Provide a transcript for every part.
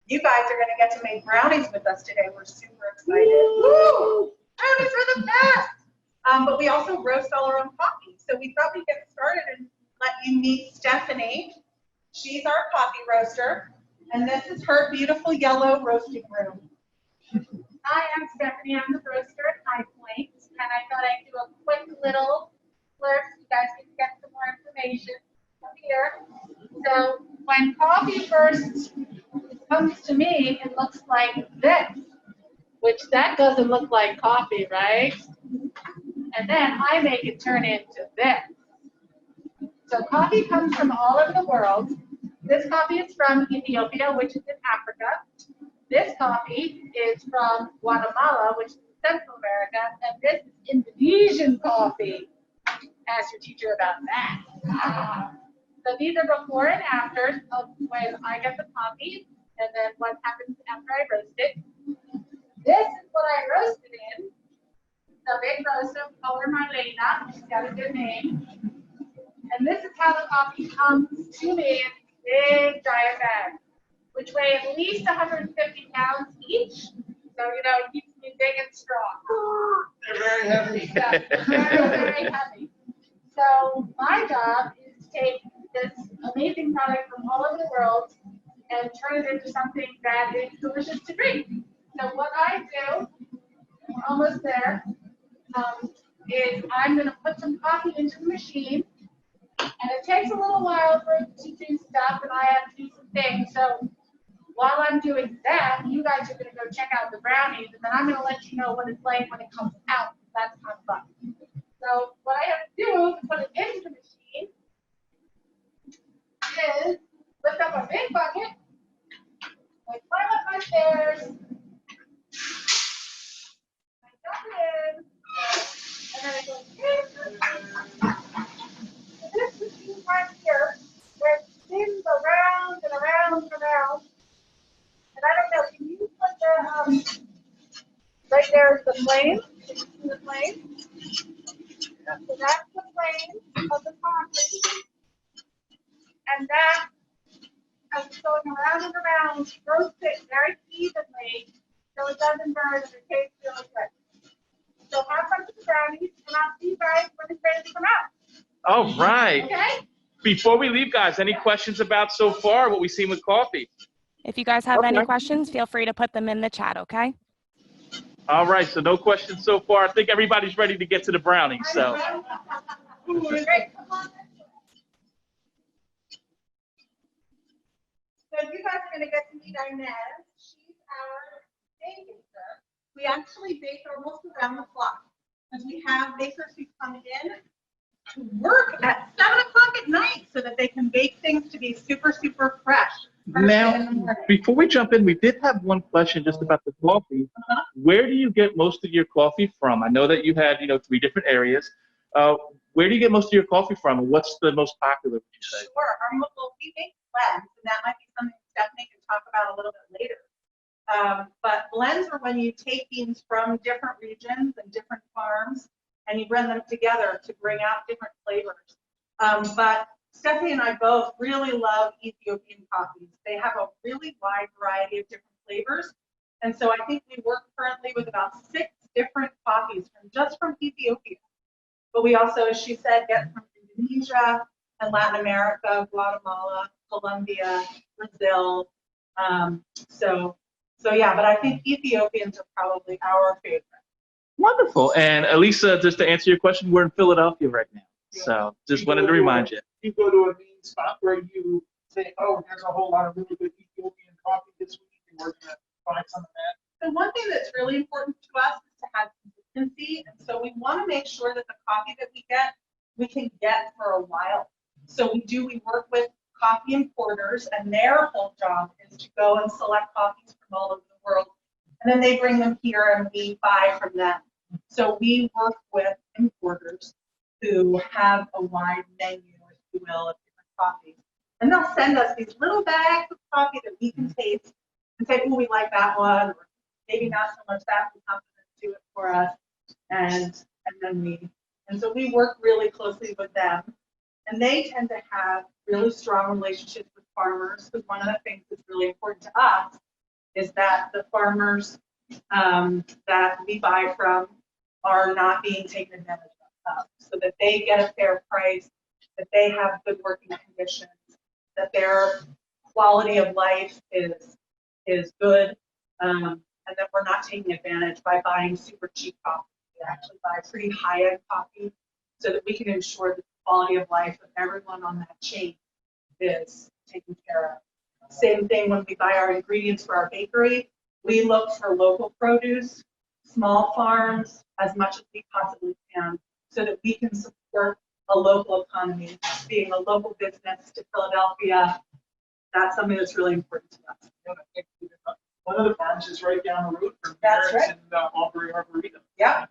You guys are going to get to make brownies with us today. We're super excited. Woo! Brownies are the best! But we also roast all our own coffee. So we thought we'd get started and let you meet Stephanie. She's our coffee roaster. And this is her beautiful yellow roasting room. Hi, I'm Stephanie. I'm the roaster at High Point. And I thought I'd do a quick little flirt so you guys can get some more information up here. So when coffee first comes to me, it looks like this, which that doesn't look like coffee, right? And then I make it turn into this. So coffee comes from all over the world. This coffee is from Ethiopia, which is in Africa. This coffee is from Guatemala, which is in Central America. And this is Indonesian coffee. Ask your teacher about that. So these are before and afters of when I get the coffee, and then what happens after I roast it. This is what I roasted in. The big roaster, call her Marlena. She's got a good name. And this is how the coffee comes to me in big giant bags, which weigh at least 150 pounds each. So, you know, it keeps me big and strong. They're very heavy. Yeah, very, very heavy. So my job is to take this amazing product from all over the world and turn it into something that is delicious to drink. So what I do, we're almost there, is I'm going to put some coffee into the machine. And it takes a little while for it to do stuff, and I have to do some things. So while I'm doing that, you guys are going to go check out the brownies, and then I'm going to let you know what it's like when it comes out. That's kind of fun. So what I have to do to put it into the machine is lift up a big bucket, like climb up my stairs, I dump it in, and then it goes in. This machine right here, where it spins around and around and around. And I don't know, can you put the, right there is the flame. Can you see the flame? So that's the flame of the coffee. And that, as it's going around and around, roast it very evenly so it doesn't burn and it tastes really good. So have fun with the brownies, and I'll see you guys when it's ready to come out. All right. Okay? Before we leave, guys, any questions about so far what we've seen with coffee? If you guys have any questions, feel free to put them in the chat, okay? All right, so no questions so far. I think everybody's ready to get to the brownies. So. Great. So you guys are going to get to meet Inez. She's our day baker. We actually bake almost around the clock because we have bakers who come in to work at 7 o'clock at night so that they can bake things to be super, super fresh. Now, before we jump in, we did have one question just about the coffee. Where do you get most of your coffee from? I know that you had, 3 different areas. Where do you get most of your coffee from, and what's the most popular, would you say? Sure. We make blends, and that might be something Stephanie can talk about a little bit later. But blends are when you take beans from different regions and different farms, and you blend them together to bring out different flavors. But Stephanie and I both really love Ethiopian coffees. They have a really wide variety of different flavors. And so I think we work currently with about 6 different coffees from Ethiopia. But we also, as she said, get from Indonesia and Latin America, Guatemala, Colombia, Brazil. So yeah, but I think Ethiopians are probably our favorite. Wonderful. And Elisa, just to answer your question, we're in Philadelphia right now. So just wanted to remind you. You go to a main spot where you say, oh, there's a whole lot of really good Ethiopian coffee this week, and we're going to find some of that. So one thing that's really important to us is to have consistency. And so we want to make sure that the coffee that we can get for a while. So we work with coffee importers, and their whole job is to go and select coffees from all over the world. And then they bring them here and we buy from them. So we work with importers who have a wide menu, if you will, of different coffees. And they'll send us these little bags of coffee that we can taste and say, oh, we like that one, or maybe not so much that, we want them to do it for us. And so we work really closely with them. And they tend to have really strong relationships with farmers, because one of the things that's really important to us is that the farmers that we buy from are not being taken advantage of, so that they get a fair price, that they have good working conditions, that their quality of life is good, and that we're not taking advantage by buying super cheap coffee. We actually buy pretty high-end coffee so that we can ensure that the quality of life of everyone on that chain is taken care of. Same thing when we buy our ingredients for our bakery. We look for local produce, small farms, as much as we possibly can, so that we can support a local economy. Being a local business to Philadelphia, that's something that's really important to us. One of the farms is right down the road from That's here. right. It's in Aubrey Arboretum. Yep,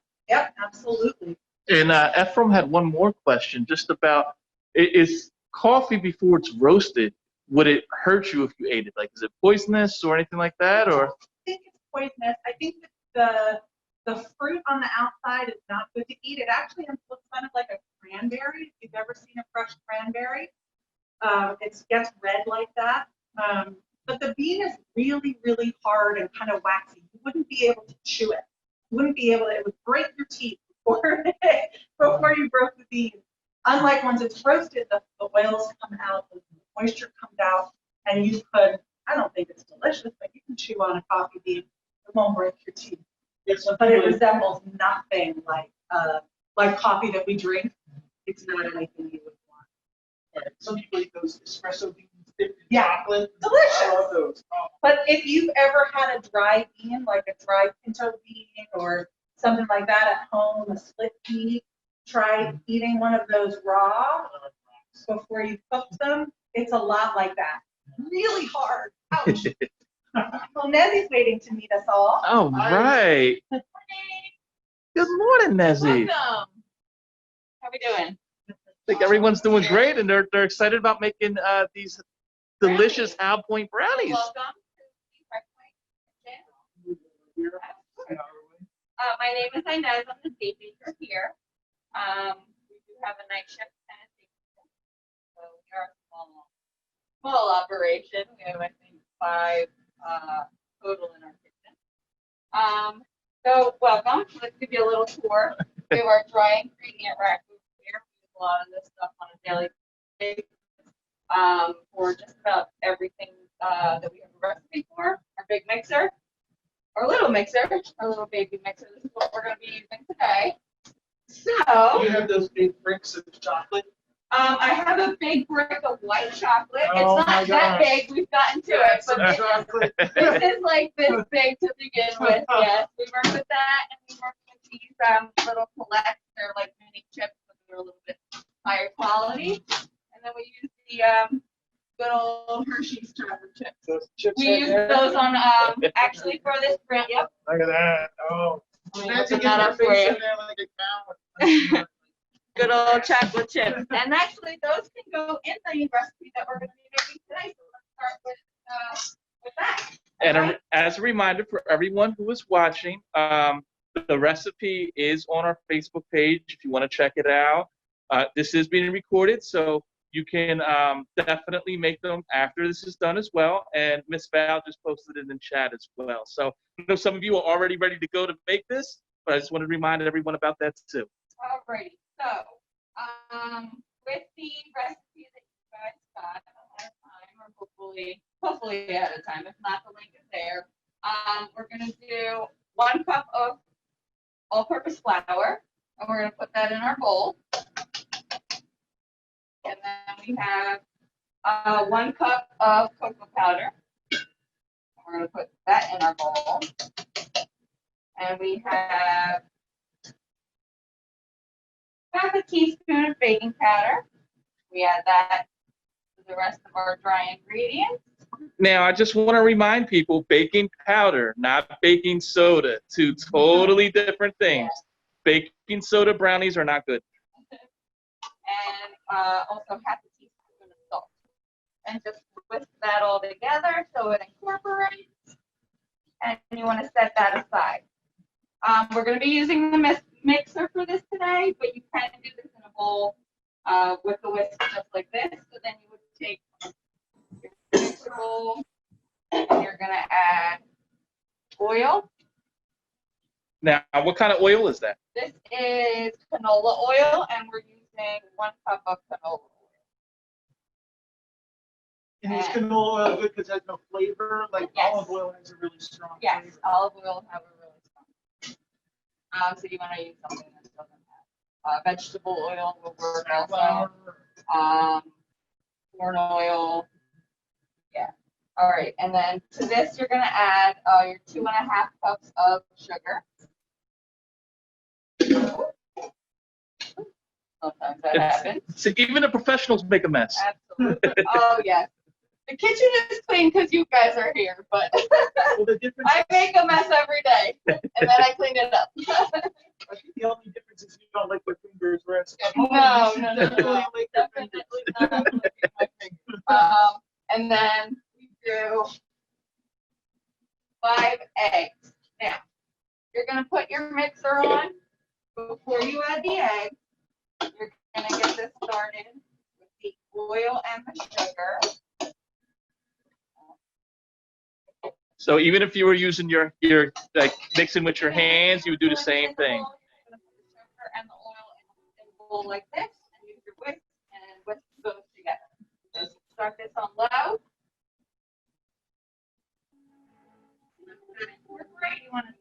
absolutely. And Ephraim had one more question, just about, is coffee before it's roasted, would it hurt you if you ate it? Like, is it poisonous or anything like that? Or I don't think it's poisonous. I think that the fruit on the outside is not good to eat. It actually looks kind of like a cranberry. If you've ever seen a fresh cranberry, it gets red like that. But the bean is really, really hard and kind of waxy. You wouldn't be able to chew it. You wouldn't be able to, it would break your teeth before you broke the bean. Unlike once it's roasted, the oils come out, the moisture comes out, and you could, I don't think it's delicious, but you can chew on a coffee bean. It won't break your teeth. But it resembles nothing like coffee that we drink. It's not anything you would want. Right. Some people eat those espresso beans dipped in Yeah. chocolate. Delicious. I love those. Oh. But if you've ever had a dry bean, like a dry pinto bean or something like that at home, a split pea, try eating one of those raw before you cook them. It's a lot like that. Really hard. Ouch. Well, Nezzy's waiting to meet us all. oh, right. Good morning, Nezzy. Welcome. How we doing? I think everyone's doing great, and they're excited about making these delicious Hal Point brownies. Welcome to the Brunch Break channel. My name is Inez. I'm the day baker here. We do have a night shift and a day shift. So we are a small operation. We have, I think, 5 total in our kitchen. So welcome. Let's give you a little tour. We have our dry ingredient rack over here. We use a lot of this stuff on a daily basis for just about everything that we have a recipe for. Our big mixer, our little mixer, our little baby mixer. This is what we're going to be using today. So You have those big bricks of chocolate. I have a big brick of white chocolate. Oh It's my not that gosh. big. We've gotten to it, Some but chocolate. this is like this big to begin with. Yes, we work with that, and we work with these little collects. They're like mini chips, but they're a little bit higher quality. And then we use the good old Hershey's chocolate chips. Those chips We right use there. those on actually for this brand. Yep. Look at that. Oh. Let me Nancy, open get that your up for face you. in there like a cow. Good old chocolate chips. And actually, those can go in the recipe that we're going to be making today. So let's start with that. And All right. as a reminder for everyone who is watching, the recipe is on our Facebook page if you want to check it out. This is being recorded, so you can definitely make them after this is done as well. And Miss Val just posted it in chat as well. So I know some of you are already ready to go to make this, but I just wanted to remind everyone about that too. Alrighty, so with the recipe that you guys got ahead of time, or hopefully ahead of time, if not, the link is there. We're gonna do 1 cup of all-purpose flour, and we're gonna put that in our bowl. And then we have 1 cup of cocoa powder. And we're gonna put that in our bowl. And we have half a teaspoon of baking powder. We add that to the rest of our dry ingredients. Now, I just want to remind people, baking powder, not baking soda, 2 totally different things. Baking soda brownies are not good. And also half a teaspoon of salt. And just whisk that all together so it incorporates. And you want to set that aside. We're going to be using the mixer for this today, but you can do this in a bowl with the whisk just like this. So then you would take your mixer bowl and you're going to add oil. Now, what kind of oil is that? This is canola oil, and we're using 1 cup of canola oil. And is canola oil good because it has no flavor? Like Yes. olive oil has a really strong Yes, flavor. olive oil have a really strong. So you want to use something that doesn't have. Vegetable oil will work also. Flour. Corn oil. Yeah. All right, and then to this you're gonna add your 2.5 cups of sugar. Sometimes that happens. So even the professionals make a mess. Absolutely. Oh yes. The kitchen is clean because you guys are here, but Well, the difference, I make a mess every day, and then I clean it up. I think the only difference is you don't lick your fingers, whereas at home, No, you no, should no, definitely no, lick your fingers. definitely not licking my fingers. And then we do 5 eggs. Now, you're gonna put your mixer on before you add the eggs. You're gonna get this started with the oil and the sugar. So even if you were using your like mixing with your hands, you would do the same thing. You're gonna put the sugar and the oil in a bowl like this, and use your whisk and whisk those together. Just start this on low. Incorporate. You want to.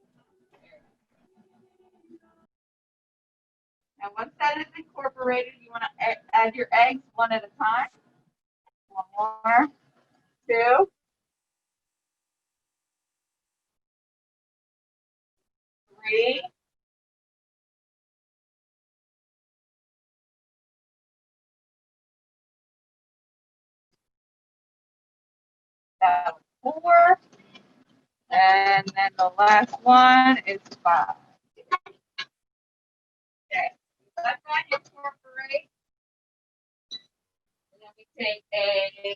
And once that is incorporated, you want to add your eggs one at a time. 1 more, 2. 3. 4. And then the last one is 5. Okay, let that incorporate. And then we take a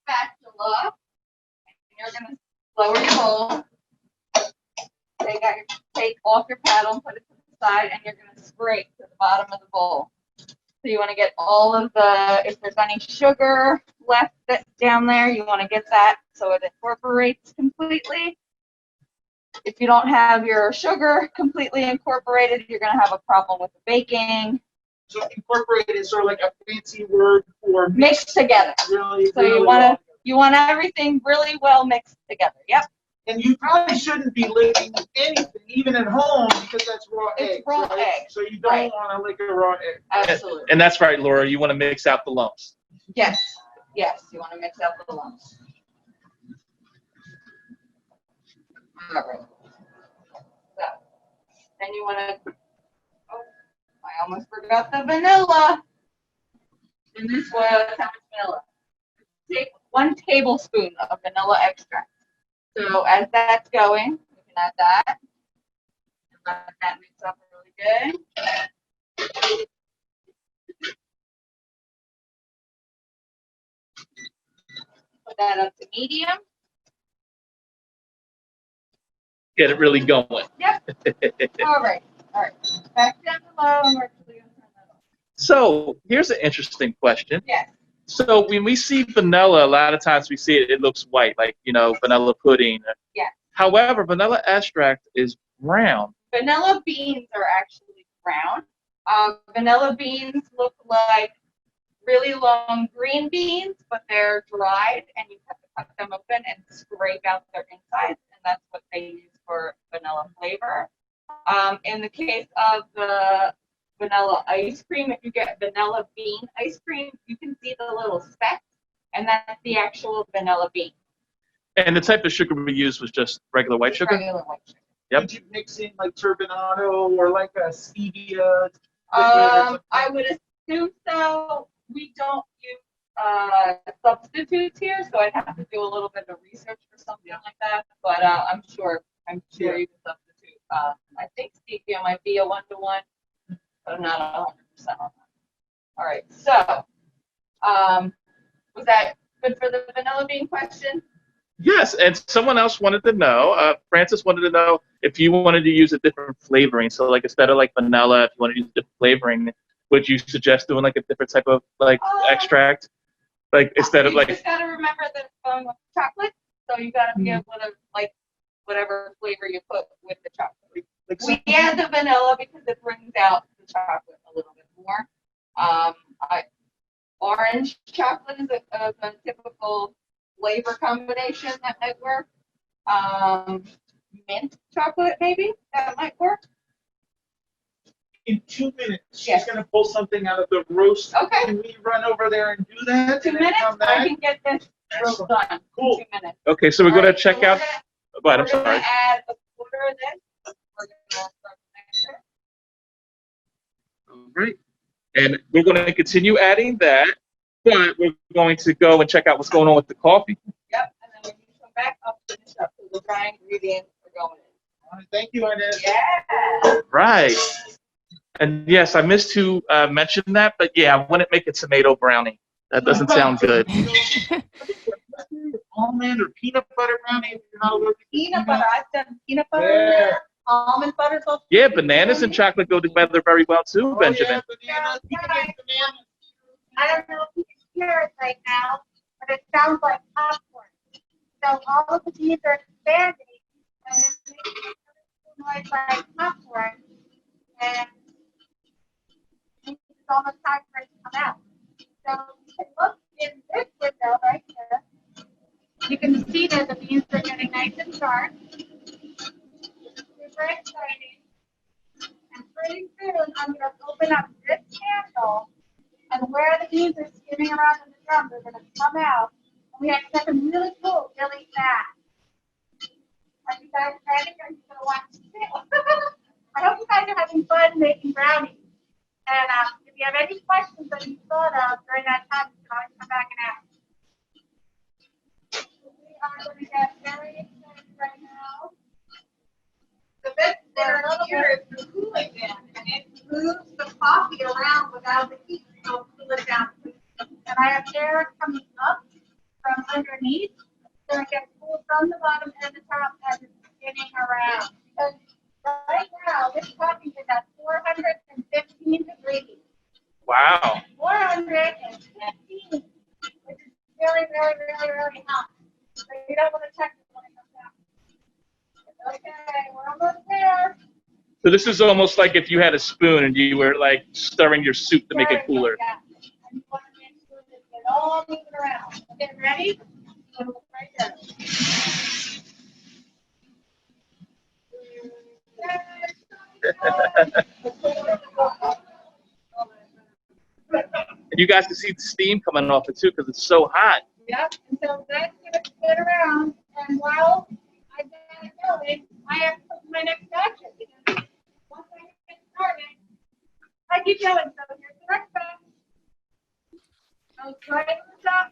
spatula, and you're going to lower your bowl. Take off your paddle and put it to the side, and you're going to scrape to the bottom of the bowl. So you want to get all of if there's any sugar left that's down there, you want to get that so it incorporates completely. If you don't have your sugar completely incorporated, you're going to have a problem with the baking. So incorporated is sort of like a fancy word for Mixed together. really. So really you want everything really well mixed together. Yep. And you probably shouldn't be licking anything, even at home, because that's raw It's eggs. raw right? eggs, So you don't right. want to lick a raw egg. Absolutely. And that's right, Laura. You want to mix out the lumps. Yes. Yes. You want to mix out the lumps. All right. So then you want to. Oh, I almost forgot the vanilla. In this boil, let's have vanilla. Take 1 tablespoon of vanilla extract. So as that's going, we can add that. And let that mix up really good. Put that up to medium. Get it really going. Yep. All right. All right. Back down to low, and we're actually going to turn that on. So here's an interesting question. Yes. So when we see vanilla, a lot of times we see it looks white, like, vanilla pudding. Yes. However, vanilla extract is brown. Vanilla beans are actually brown. Vanilla beans look like really long green beans, but they're dried, and you have to cut them open and scrape out their insides, and that's what they use for vanilla flavor. In the case of the vanilla ice cream, if you get vanilla bean ice cream, you can see the little specks, and that's the actual vanilla bean. And the type of sugar we used was just regular white sugar? Regular white sugar. Yep. Would you mix in like turbinado or like a stevia? liquid or something? I would assume so. We don't use substitutes here, so I'd have to do a little bit of research for something like that. But I'm sure you can substitute. I think stevia might be a 1-to-1, but I'm not 100% on that. All right. So, was that good for the vanilla bean question? Yes, and someone else wanted to know, Francis wanted to know if you wanted to use a different flavoring. So, like, instead of like vanilla, if you want to use a different flavoring, would you suggest doing like a different type of like extract? Like instead of You like, just gotta remember that it's going with chocolate, so you gotta be able to like whatever flavor you put with the chocolate. Like We add the vanilla because it brings out the chocolate a little bit more. Orange chocolate is a typical flavor combination that might work. Mint chocolate, maybe, that might work. in 2 minutes, she's Yes. gonna pull something out of the roast. Okay. Can we run over there and do that? 2 and then minutes, come I back? can get this roast done. Cool. 2 minutes. Okay, so we're going to Alright, so check out. Go ahead, I'm We're sorry. gonna add a quarter of this. We're gonna start the mixer. All right. And we're going to continue adding that, but we're going to go and check out what's going on with the coffee. Yep, and then when you come back, I'll finish up with the dry ingredients are going in. All right, thank you, Inez. Yeah. Right. And yes, I missed to mention that, but yeah, I wouldn't make a tomato brownie. That doesn't sound good. Almond or peanut butter brownie if you're not allergic to Peanut butter, I've done peanut butter in Yeah. there, almond butter. Yeah, bananas and chocolate go together very well too, Oh, Benjamin. yeah, bananas. You can make bananas. I don't know if you can hear it right now, but it sounds like popcorn. So all of the beans are expanding, and it's making a noise like popcorn, and it's almost time for it to come out. So you can look in this window right here. You can see that the beans are getting nice and dark. It's super exciting. And pretty soon, I'm going to open up this handle, and where the beans are skimming around in the drum, they're going to come out. And we expect them really cool, really fast. Are you guys ready? Are you going to watch too? I hope you guys are having fun making brownies. And if you have any questions that you thought of during that time, you can always come back and ask. We are going to get very excited right now. The best part here is the cooling fan, and it moves the coffee around without the heat, so cool it down. And I have air coming up from underneath, so it gets cool from the bottom and the top as it's spinning around. And right now, this coffee is at 415 degrees. Wow. 415, which is really, really, really, really hot. So you don't want to check it when it comes out. Okay, we're almost there. So this is almost like if you had a spoon and you were like stirring your soup to make it cooler. Yeah. And you want to make sure that it's all moving around. Okay, ready? So right there. And you guys can see the steam coming off it too because it's so hot. Yep, and so that's gonna spin around, and while I got it going, I have to put my next batch in, because once I get started, I keep going, so here's the next batch. Goes right in the top.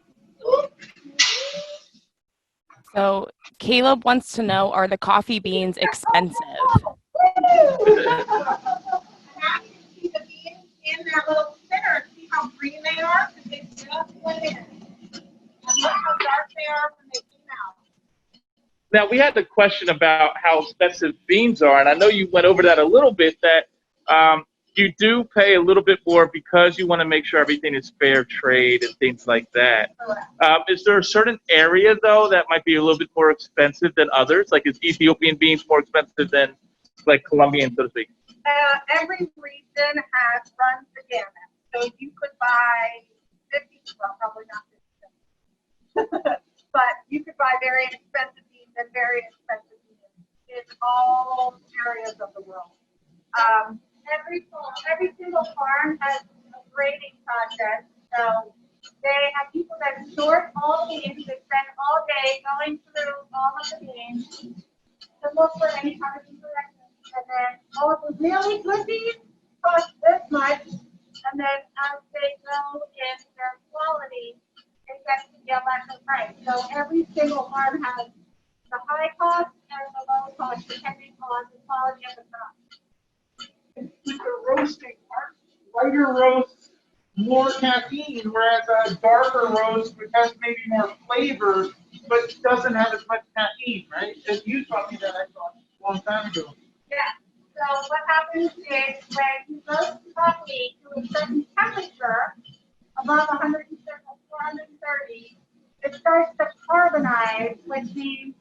So Caleb wants to know, are the coffee beans expensive? Woo! And now you can see the beans in that little spinner, see how green they are, because they just went in. And look how dark they are when they came out. Now, we had the question about how expensive beans are, and I know you went over that a little bit, that you do pay a little bit more because you want to make sure everything is fair trade and things like that. Is there a certain area, though, that might be a little bit more expensive than others? Like, is Ethiopian beans more expensive than, like, Colombian, so to speak? Every region runs the gamut. So you could buy 50, well, probably not 50, but you could buy very expensive beans and very expensive beans in all areas of the world. Every single farm has a grading process, so they have people that sort all the beans, they spend all day going through all of the beans to look for any kind of incorrectness, and then all of the really good beans cost this much, and then as they go in their quality, it gets to be a lesser price. So every single farm has the high cost and the low cost depending on the quality of the crop. With the roasting part, lighter roast, more caffeine, whereas a darker roast, which has maybe more flavor, but doesn't have as much caffeine, right? As you taught me that I thought a long time ago. Yeah. So what happens is when you roast coffee to a certain temperature, above 430, it starts to carbonize, which means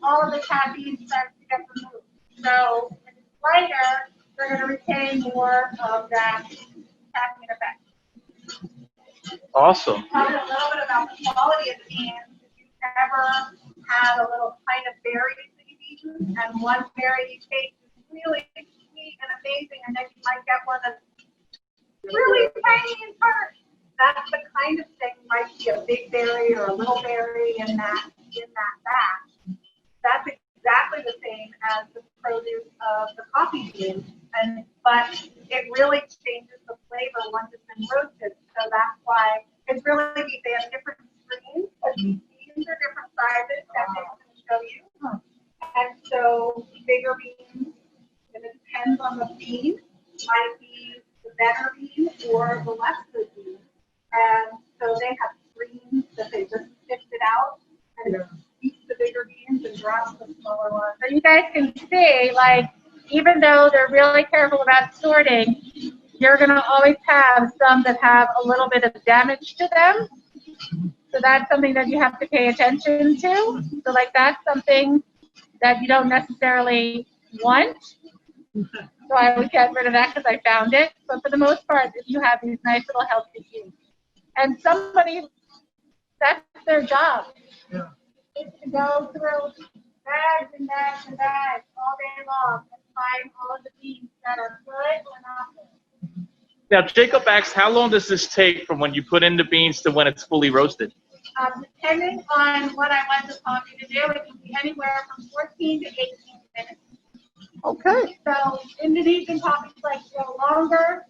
all of the caffeine starts to get removed. So when it's lighter, they're going to retain more of that caffeine effect. Awesome. Talk a little bit about the quality of the beans. If you've ever had a little pint of berries that you've eaten, and one berry you taste is really sweet and amazing, and then you might get one that's really tiny and tart. That's the kind of thing might be a big berry or a little berry in that batch. That's exactly the same as the produce of the coffee beans, but it really changes the flavor once it's been roasted. So that's why it's really neat. They have different screens, but these beans are different sizes. That I'm going to show you. And so bigger beans, and it depends on the bean, might be the better bean or the less good bean. And so they have screens that they just picked it out and it eats the bigger beans and drops the smaller ones. So you guys can see, like, even though they're really careful about sorting, you're going to always have some that have a little bit of damage to them. So that's something that you have to pay attention to. So like that's something that you don't necessarily want. So I would get rid of that because I found it. But for the most part, if you have these nice little healthy beans. And somebody, that's their job. Yeah. It's to go through bags and bags and bags all day long and find all of the beans that are good or not good. Now, Jacob asks, how long does this take from when you put in the beans to when it's fully roasted? Depending on what I want the coffee to do, it can be anywhere from 14 to 18 minutes. Okay. So Indonesian coffees like to go longer.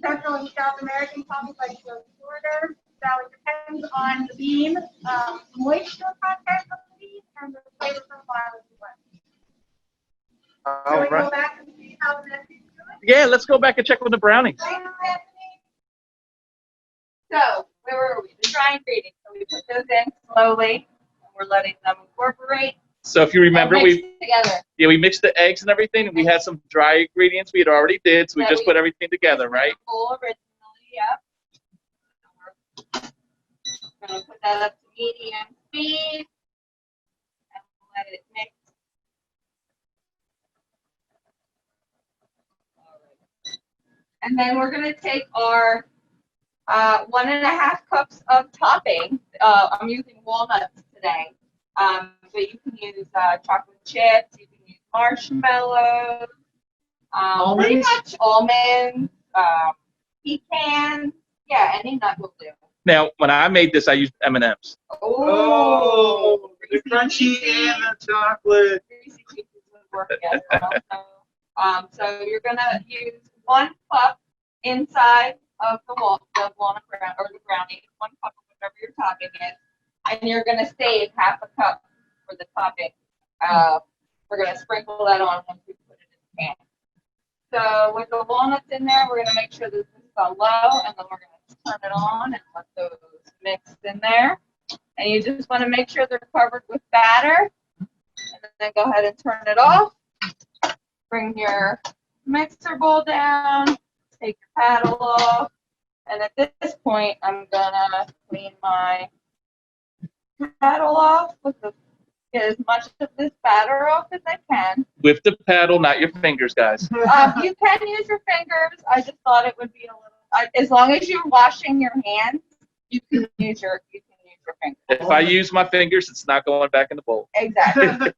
Central and South American coffees like to go shorter. So it depends on the bean, moisture content of the bean, and the flavor profile as well. Can we go back and see how the next is doing? Yeah, let's go back and check with the brownies. So, where were we? The dry ingredients. So we put those in slowly, and we're letting them incorporate. So if you remember, and mix together. we mixed the eggs and everything, and we had some dry ingredients we had already did, so we just put everything together, right? Full originally, yep. We're gonna put that up to medium speed and let it mix. And then we're gonna take our 1.5 cups of topping. I'm using walnuts today. But you can use chocolate chips, you can use marshmallows, pretty much almonds, pecans, yeah, any nut will do. Now, when I made this, I used M&M's. Oh, the crunchy and the chocolate. Reese's Pieces would work as well. So you're gonna use 1 cup inside of the walnut brown or the brownie, 1 cup of whatever your topping is, and you're gonna save 1/2 cup for the topping. We're gonna sprinkle that on once we put it in the pan. So with the walnuts in there, we're gonna make sure that this is on low, and then we're gonna turn it on and let those mix in there. And you just want to make sure they're covered with batter, and then go ahead and turn it off. Bring your mixer bowl down, take your paddle off, and at this point, I'm gonna clean my paddle off with the get as much of this batter off as I can. With the paddle, not your fingers, guys. You can use your fingers. I just thought it would be a little. As long as you're washing your hands, you can use your fingers. If I use my fingers, it's not going back in the bowl. Exactly.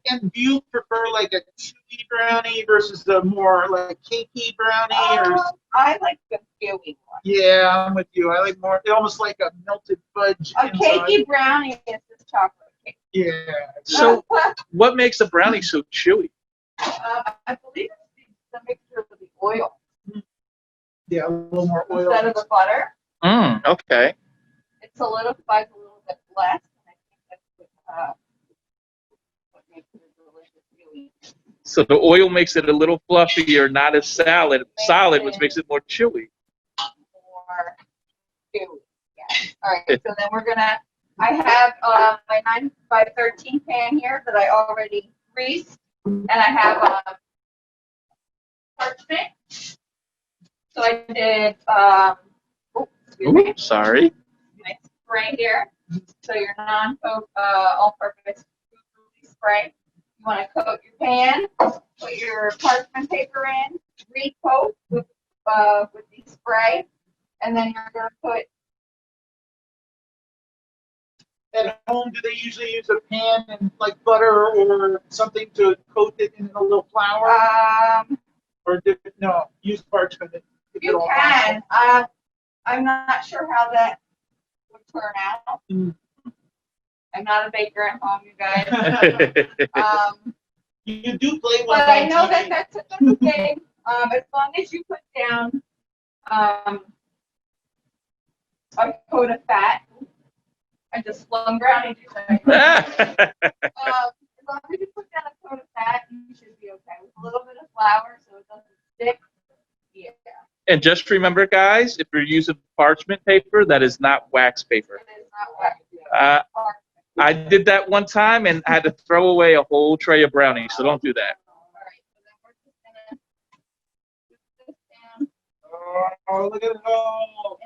And do you prefer like a chewy brownie versus a more like cakey brownie? Or I like the chewy one. yeah, I'm with you. I like more almost like a melted fudge. A inside. cakey brownie is just chocolate cake. Yeah. So, what makes a brownie so chewy? I believe it's the mixture of the oil Yeah, a little more oil. instead of the butter. Okay. It solidifies a little bit less, and I think that's what makes it a delicious chewy. So the oil makes it a little fluffier, not as solid, which makes it more chewy. More chewy. Yeah. All right. So then we're gonna. I have my 9x13 pan here that I already greased, and I have parchment. So I did. Excuse me. Ooh, sorry. My spray here. So your all-purpose food spray. You want to coat your pan, put your parchment paper in, recoat with the spray, and then you're going to put. At home, do they usually use a pan and like butter or something to coat it in a little flour? Or no, use parchment. if at You all can. possible. I'm not sure how that would turn out. Mm. I'm not a baker at home, you guys. You do play one But I on know TV. that's a good thing. As long as you put down a coat of fat. I just flung brownie juice. As long as you put down a coat of fat, you should be okay. With a little bit of flour so it doesn't stick. Yeah. And just remember, guys, if you're using parchment paper, that is not wax paper. It is not wet. I did that one time and had to throw away a whole tray of brownies, so don't do that. Oh, look at it all.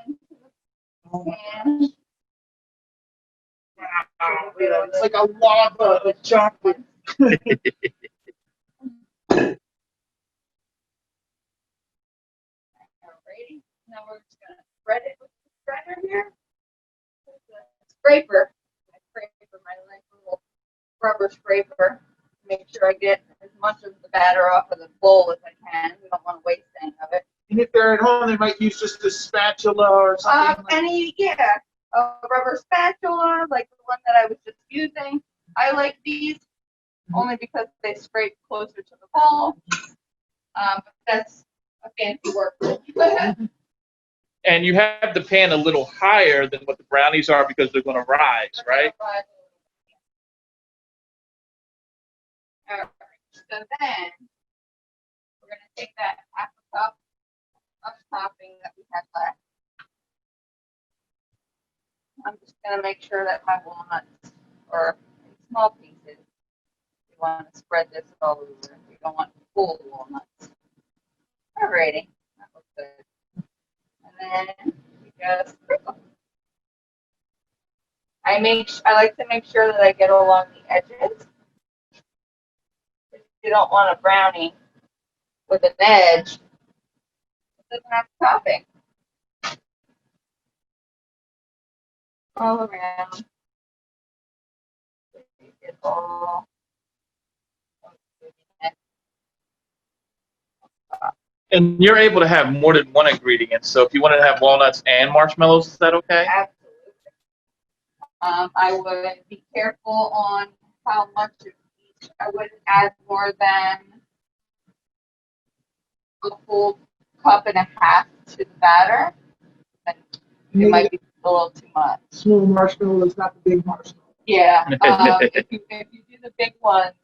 And Wow, it's like a lava of chocolate. alrighty. Now we're just gonna spread it with the spreader here. With the scraper. My nice little rubber scraper. Make sure I get as much of the batter off of the bowl as I can. We don't want to waste any of it. And if they're at home, they might use just a spatula or something. A rubber spatula, like the one that I was just using. I like these only because they scrape closer to the bowl. But that's a fancy word. And you have the pan a little higher than what the brownies are because they're going to rise, right? All right. So then we're going to take that half a cup of topping that we had left. I'm just going to make sure that my walnuts are in small pieces. We want to spread this all over. We don't want full walnuts. Alrighty, that looks good. And then we just sprinkle. I like to make sure that I get along the edges. You don't want a brownie with an edge. It doesn't have topping. All around. It all. And you're able to have more than one ingredient. So if you wanted to have walnuts and marshmallows, is that okay? Absolutely. I would be careful on how much of each. I wouldn't add more than a full cup and a half to the batter. And it might be a little too much. Small marshmallows, not the big marshmallows. Yeah. If you do the big ones,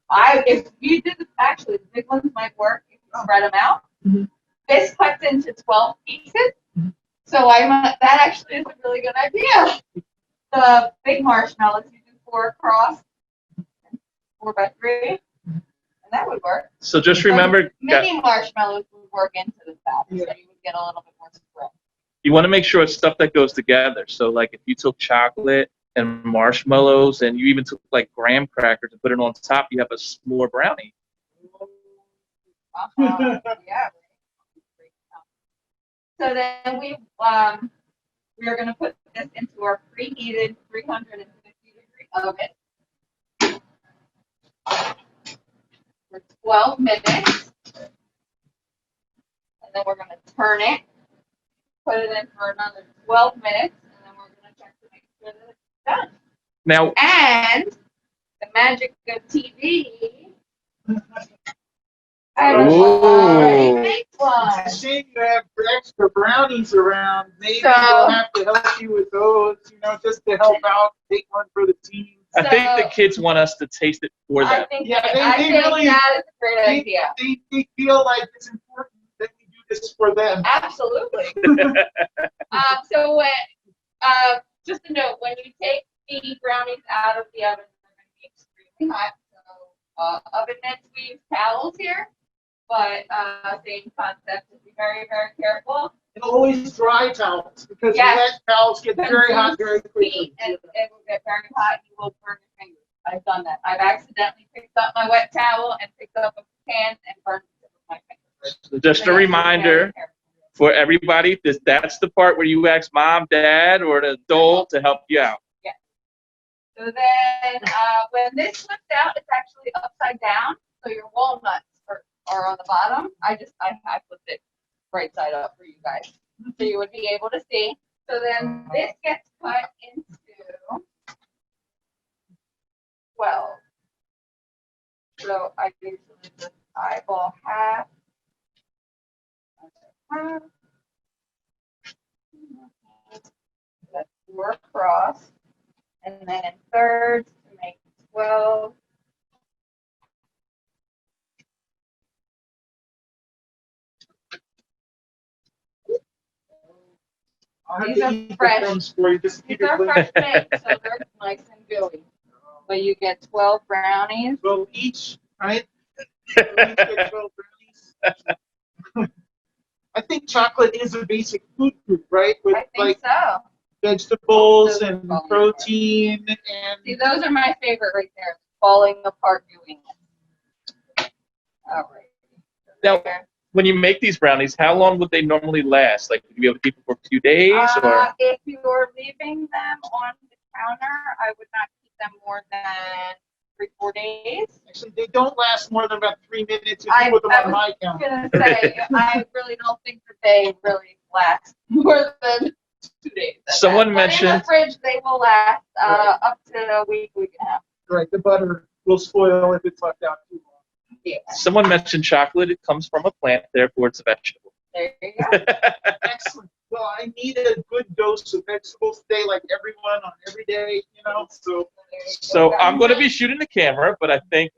actually the big ones might work if you spread them out. Mm-hmm. This cuts into 12 pieces, so that actually is a really good idea. The big marshmallows, you do 4 across, 4 by 3, and that would work. So just remember, Mini marshmallows would work into the batter, Yeah. so you would get a little bit more spread. you want to make sure it's stuff that goes together. So like if you took chocolate and marshmallows and you even took like graham crackers and put it on top, you have a s'more brownie. Yeah. So then we are going to put this into our preheated 350-degree oven for 12 minutes. And then we're going to turn it, put it in for another 12 minutes, and then we're going to check to make sure that it's done. Now, And the magic of TV. I Ooh. already made one. It's a shame you have extra brownies around. Maybe So- we'll have to help you with those, just to help out, take one for the team. I think the kids want us to taste it for I them. think, Yeah, I they think really- that is a great idea. They feel like it's important that we do this for them. Absolutely. So just a note, when you take the brownies out of the oven, they're going to be extremely hot. So oven mitts, we use towels here, but same concept. Just be very, very careful. And always dry towels, because Yes. wet towels get very hot very quickly. Heat and it will get very hot. You will burn your fingers. I've done that. I've accidentally picked up my wet towel and picked up a pan and burned it with my fingers. So just a So you have to be reminder very careful. for everybody, that's the part where you ask mom, dad, or an adult to help you out. So then, when this flips out, it's actually upside down. So your walnuts are on the bottom. I flipped it right side up for you guys. So you would be able to see. So then this gets cut into 12. So I usually just eyeball half. That's 4 across. And then in thirds to make 12. These are fresh. These are fresh baked, so they're nice and gooey. But you get 12 brownies. Well, each, right? So each get 12 brownies. I think chocolate is a basic food group, right? With I think like so. vegetables Those are and falling protein See, and those are my favorite right there. Falling apart doing it. All right. Now, when you make these brownies, how long would they normally last? Like, would you be able to keep them for a few days, or? If you're leaving them on the counter, I would not keep them more than 3-4 days. actually they don't last more than about 3 minutes if you I put them on was my counter. gonna say, I really don't think that they really last more than 2 days. at Someone that. But in mentioned- the fridge, they will last up to a week, week and a half. Right, the butter will spoil if it's left out too long. Yeah, Someone mentioned chocolate. It comes from a plant, therefore it's a vegetable. there you go. Excellent. Well, I need a good dose of vegetables today, like everyone on every day, you know. So So I'm going to be shooting the camera, but I think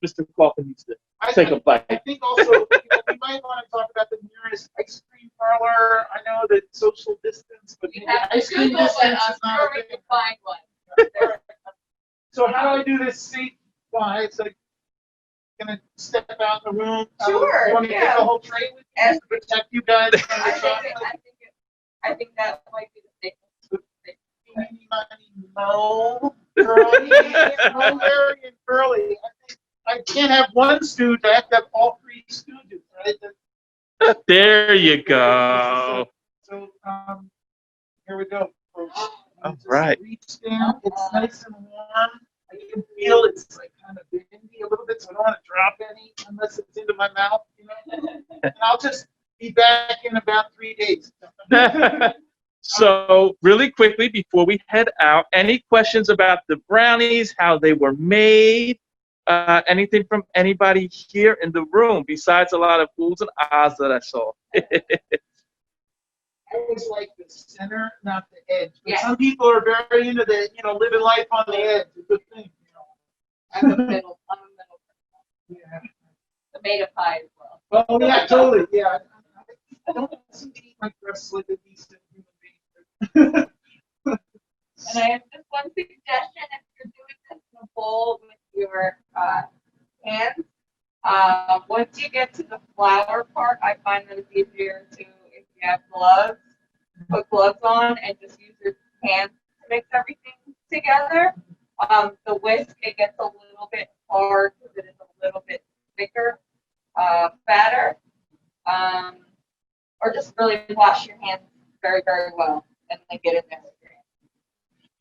Mr. Coffin needs to I take a bite. I think also you know, we might want to talk about the nearest ice cream parlor. I know that social distance, but You maybe have to ice cream Google, distance but is I'm not sure a we thing. can find one. So how do I do this safe-wise? Like, gonna step out in the room? Sure, You want me to yeah. take the whole tray with me to protect you guys from I the think, chocolate? I think that might be the safest. Eeny, miny, mo, girly, mo, Larry, and Curly. I can't have one stooge. I have to have all 3 stooges, right? There you go. So, here we go, folks. All Just right. Reach down. It's nice and warm. I can feel it's like kind of bendy a little bit, so I don't want to drop any unless it's into my mouth, you know. And I'll just be back in about 3 days. So really quickly, before we head out, any questions about the brownies, how they were made, anything from anybody here in the room, besides a lot of oohs and ahs that I saw? I always like the center, not the edge. But Yes. some people are very into the, you know, living life on the edge. It's a good thing, you know. I'm a middle person. Yeah. Tomato pie as well. Oh, yeah, totally. Yeah. I don't seem to eat my breasts like a decent human being. And I have just one suggestion, if you're doing this in a bowl with your hands, once you get to the flour part, I find that it's easier to, if you have gloves, put gloves on and just use your hands to mix everything together. The whisk, it gets a little bit hard because it is a little bit thicker batter. Or just really wash your hands very, very well and then get in there with your hands.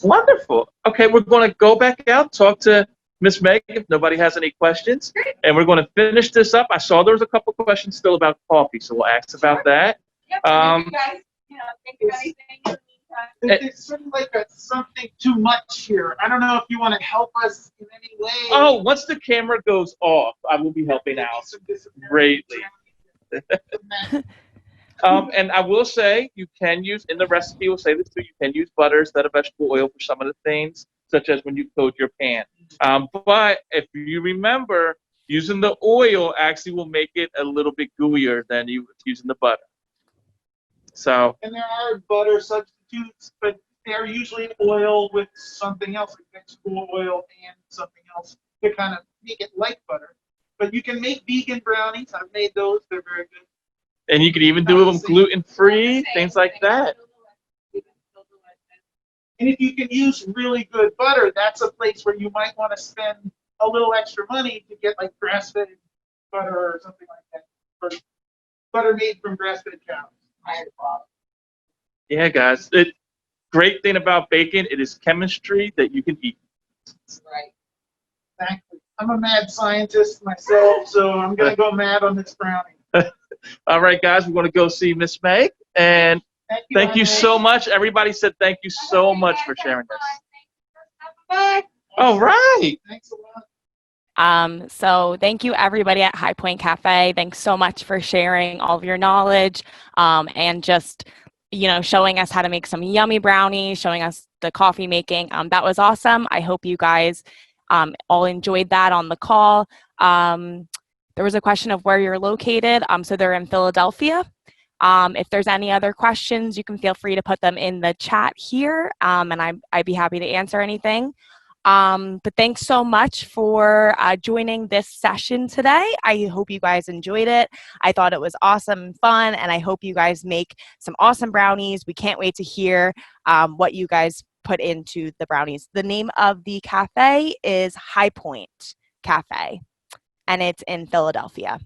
Wonderful. Okay, we're going to go back out, talk to Miss Meg if nobody has any questions, and we're going to finish this up. I saw there was a couple questions still about coffee, so we'll ask about that. Yep, you guys, think of anything in the meantime. There's sort of like something too much here. I don't know if you want to help us in any way. Oh, once the camera goes off, I will be helping out greatly. And I will say, you can use, in the recipe, we'll say this too, you can use butter instead of vegetable oil for some of the things, such as when you coat your pan. But if you remember, using the oil actually will make it a little bit gooier than you using the butter. So, And there are butter substitutes, but they're usually oil with something else, like vegetable oil and something else to kind of make it like butter. But you can make vegan brownies. I've made those. They're very good. and you can even do them gluten-free, things like that. And if you can use really good butter, that's a place where you might want to spend a little extra money to get like grass-fed butter or something like that. Or butter made from grass-fed cows. Yeah, guys. Great thing about bacon, it is chemistry that you can eat. Right. Exactly. I'm a mad scientist myself, so I'm gonna go mad on this brownie. All right, guys, we're going to go see Miss May. And thank you Anna. so much. Everybody said thank you so much for sharing this. Bye. All right. Thanks a lot. So thank you everybody at High Point Cafe. Thanks so much for sharing all of your knowledge and just, showing us how to make some yummy brownies, showing us the coffee making. That was awesome. I hope you guys all enjoyed that on the call. There was a question of where you're located. So they're in Philadelphia. If there's any other questions, you can feel free to put them in the chat here, and I'd be happy to answer anything. But thanks so much for joining this session today. I hope you guys enjoyed it. I thought it was awesome and fun, and I hope you guys make some awesome brownies. We can't wait to hear what you guys put into the brownies. The name of the cafe is High Point Cafe, and it's in Philadelphia.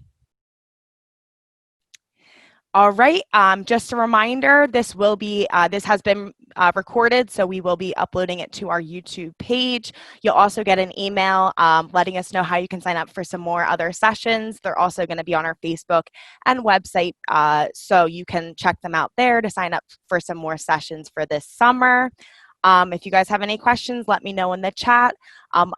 All right, just a reminder, this has been recorded, so we will be uploading it to our YouTube page. You'll also get an email letting us know how you can sign up for some more other sessions. They're also going to be on our Facebook and website, so you can check them out there to sign up for some more sessions for this summer. If you guys have any questions, let me know in the chat.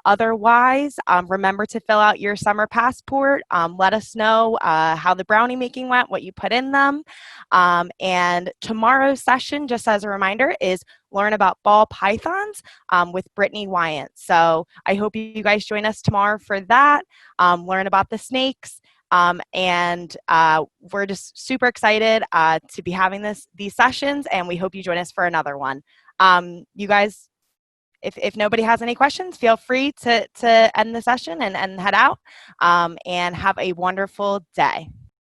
Otherwise, remember to fill out your summer passport. Let us know how the brownie making went, what you put in them. And tomorrow's session, just as a reminder, is learn about ball pythons with Brittany Wyant. So I hope you guys join us tomorrow for that, learn about the snakes. And we're just super excited to be having these sessions, and we hope you join us for another one. You guys, if nobody has any questions, feel free to end the session and head out, and have a wonderful day.